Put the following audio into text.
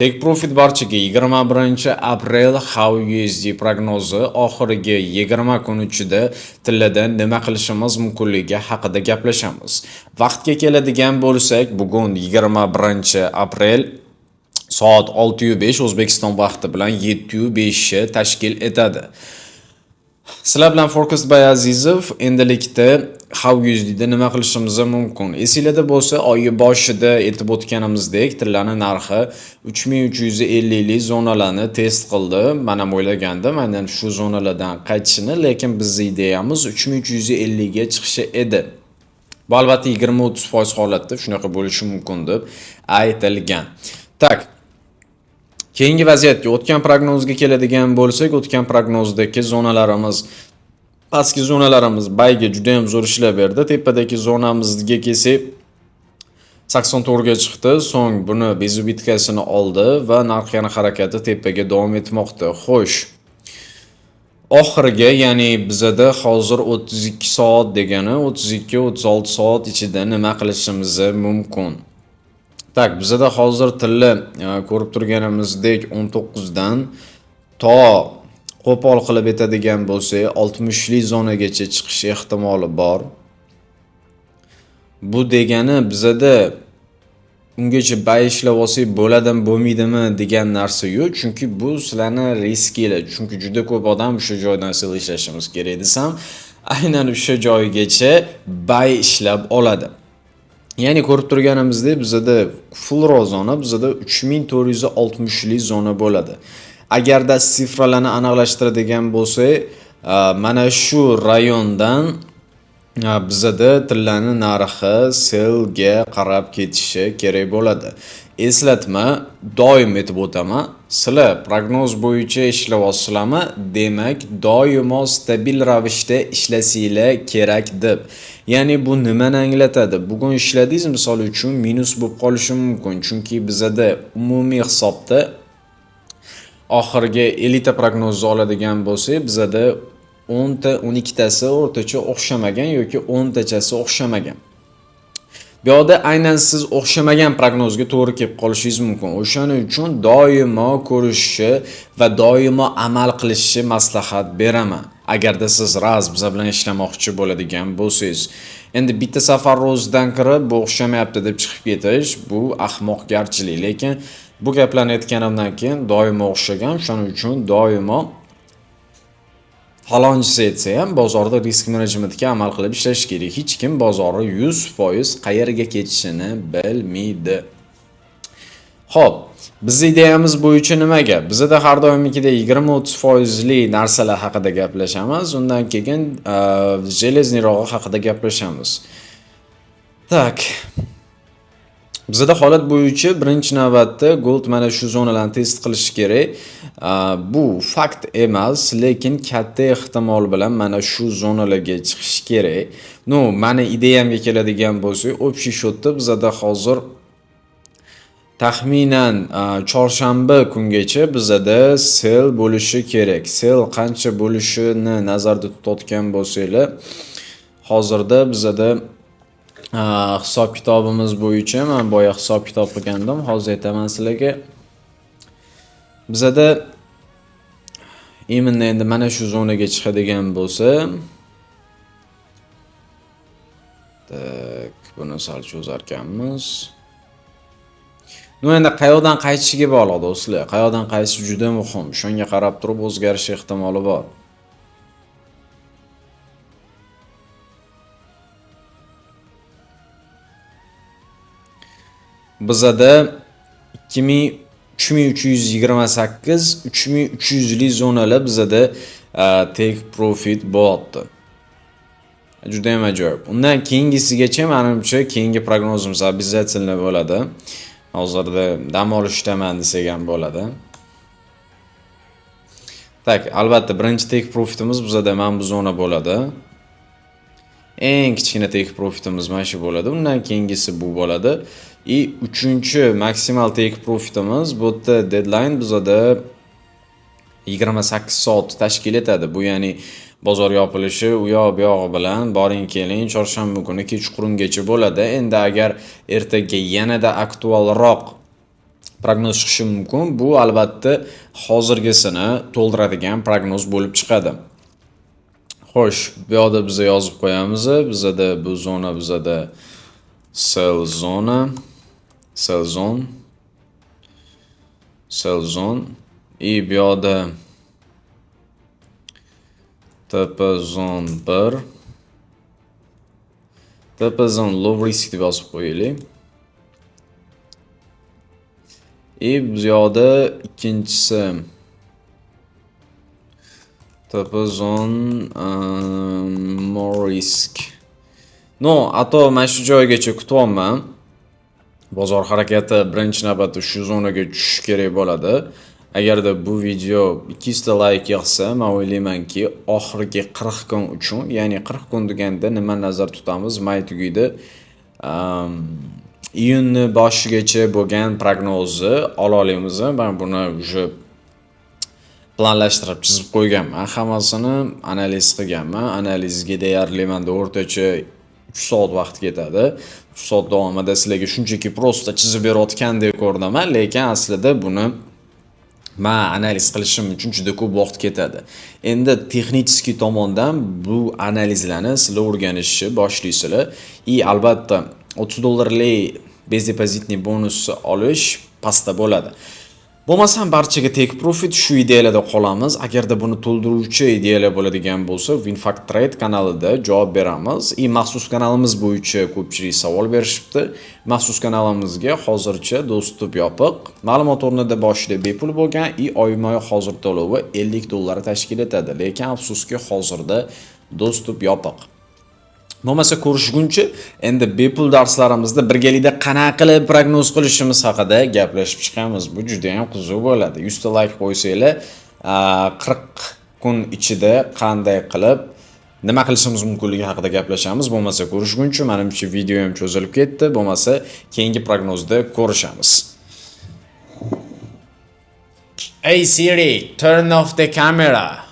Take Profit barchaga 21-aprel HowUSD prognozi oxirgi 20 kun ichida tilida nima qilishimiz mumkinligi haqida gaplashamiz. Vaqtga keladigan bo'lsak, bugun 21-aprel soat 6:05 O'zbekiston vaqti bilan 7:05 tashkil etadi. Sizlar bilan Forecast by Azizov. Endilikda HowUSDda nima qilishimiz mumkin? Esingizda bo'lsa, oy boshida aytib o'tganimizdek, tillarning narxi 3350 lik zonalarni test qildi. Men ham o'ylagandim, aynan shu zonalardan qaytishini, lekin bizning ideyamiz 3350 ga chiqishi edi. Bu albatta 20-30% holatda shunaqa bo'lishi mumkin deb aytilgan. Tak. Keyingi vaziyatga o'tgan prognozga keladigan bo'lsak, o'tgan prognozdagi zonalarimiz, pastki zonalarimiz bayga juda ham zo'r ishlab berdi. Tepadagi zonamizga kelsak 84 ga chiqdi, so'ng buni bezu bitkasini oldi va narx yana harakati tepaga davom etmoqda. Xo'sh. Oxirgi, ya'ni bizda hozir 32 soat degani 32-36 soat ichida nima qilishimiz mumkin? Tak, bizda hozir tilla ko'rib turganimizdek 19 dan to qo'pol qilib etadigan bo'lsa 60 lik zonagacha chiqish ehtimoli bor. Bu degani bizda ungacha bay ishlab olsak bo'ladimi, bo'lmaydimi degan narsa yo'q, chunki bu sizlarning riskilar. Chunki juda ko'p odam o'sha joydan sil ishlashimiz kerak desam, aynan o'sha joygacha bay ishlab oladi. Ya'ni ko'rib turganimizdek bizda full zona bizda 3460 lik zona bo'ladi. Agarda sifralarni aniqlashtiradigan bo'lsak, mana shu rayondan bizda tillarning narxi selga qarab ketishi kerak bo'ladi. Eslatma, doim aytib o'taman, sizlar prognoz bo'yicha ishlab olsizlarmi, demak doimo stabil ravishda ishlasinglar kerak deb. Ya'ni bu nimani anglatadi? Bugun ishladingiz, misol uchun minus bo'lib qolishi mumkin, chunki bizda umumiy hisobda oxirgi 50 ta prognozni oladigan bo'lsak, bizda 10 ta 12 tasi o'rtacha o'xshamagan yoki 10 tachasi o'xshamagan. Bu yerda aynan siz o'xshamagan prognozga to'g'ri kelib qolishingiz mumkin. O'shaning uchun doimo ko'rishni va doimo amal qilishni maslahat beraman. Agarda siz biz bilan ishlamoqchi bo'ladigan bo'lsangiz, endi bitta safar ro'zdan kirib bu o'xshamayapti deb chiqib ketish bu ahmoqgarchilik, lekin bu gaplarni aytganimdan keyin doimo o'xshagan, shuning uchun doimo falonchisi aytsa ham bozorda risk menejmentga amal qilib ishlash kerak. Hech kim bozorni 100% qayerga ketishini bilmaydi. Xo'p, bizning ideyamiz bo'yicha nima gap? Bizda har doimgidek 20-30% lik narsalar haqida gaplashamiz, undan keyin jeleznirog'i haqida gaplashamiz. Tak. Bizda holat bo'yicha birinchi navbatda gold mana shu zonalarni test qilish kerak. Bu fakt emas, lekin katta ehtimol bilan mana shu zonalarga chiqish kerak. Mani ideyamga keladigan bo'lsak, общий счётda bizda hozir taxminan chorshanba kungacha bizda sell bo'lishi kerak. Sell qancha bo'lishini nazarda tutayotgan bo'lsanglar, hozirda bizda hisob kitobimiz bo'yicha men boya hisob kitob qilgandim, hozir aytaman sizlarga. Bizda endi mana shu zonaga chiqadigan bo'lsa, tak, buni sal cho'zarkanmiz. Endi qayoqdan qaytishiga bog'liq do'stlar. Qayoqdan qaytish juda muhim. Shunga qarab turib o'zgarish ehtimoli bor. Bizda 3328-3300 lik zonalar bizda take profit bo'lyapti. Juda ham ajoyib. Undan keyingisigacha menimcha keyingi prognozimiz обязательно bo'ladi. Hozirda dam olishdaman desak ham bo'ladi. Tak, albatta birinchi take profitimiz bizda mana bu zona bo'ladi. Eng kichkina take profitimiz mana shu bo'ladi. Undan keyingisi bu bo'ladi. Uchinchi maksimal take profitimiz bu yerda deadline bizda 28 soat tashkil etadi. Bu ya'ni bozor yopilishi u yoq bu yog'i bilan boring keling chorshanba kuni kechqurungacha bo'ladi. Endi agar ertaga yanada aktualroq prognoz chiqishi mumkin. Bu albatta hozirgisini to'ldiradigan prognoz bo'lib chiqadi. Xo'sh, bu yerda biz yozib qo'yamiz. Bizda bu zona bizda sell zona, sell zone, sell zone bu yerda TP zone 1, TP zone low risk deb yozib qo'yaylik. Bu yerda ikkinchisi TP zone more risk. No, ato men shu joygacha kutyapman. Bozor harakati birinchi navbatda shu zonaga tushishi kerak bo'ladi. Agarda bu video 200 ta like yig'sa, men o'ylaymanki, oxirgi 40 kun uchun, ya'ni 40 kun deganda nima nazar tutamiz? May tugaydi. Iyunni boshigacha bo'lgan prognozni ola olamiz. Men buni уже planlashtirib chizib qo'yganman. Hammasini analiz qilganman. Analizga deyarli menda o'rtacha 3 soat vaqt ketadi. 3 soat davomida sizlarga shunchaki prosta chizib berayotgandek ko'rinaman, lekin aslida buni men analiz qilishim uchun juda ko'p vaqt ketadi. Endi texnik tomondan bu analizlarni sizlar o'rganishni boshlaysizlar. Albatta $30 bez depozitni bonusni olish pastda bo'ladi. Bo'lmasam barchaga take profit shu ideyalarda qolamiz. Agarda buni to'ldiruvchi ideyalar bo'ladigan bo'lsa, Winfact Trade kanalida javob beramiz. Maxsus kanalimiz bo'yicha ko'pchilik savol berishibdi. Maxsus kanalimizga hozircha dostуп yopiq. Ma'lumot o'rnida boshida bepul bo'lgan, oyma-oy hozir to'lovi $50 tashkil etadi. Lekin afsuski hozirda dostуп yopiq. Bo'lmasa ko'rishguncha, endi bepul darslarimizda birgalikda qanaqa qilib prognoz qilishimiz haqida gaplashib chiqamiz. Bu juda ham qiziq bo'ladi. 100 ta like qo'ysanglar, 40 kun ichida qanday qilib nima qilishimiz mumkinligi haqida gaplashamiz. Bo'lmasa ko'rishguncha, menimcha video ham cho'zilib ketdi. Bo'lmasa keyingi prognozda ko'rishamiz. Hey Siri, turn off the camera.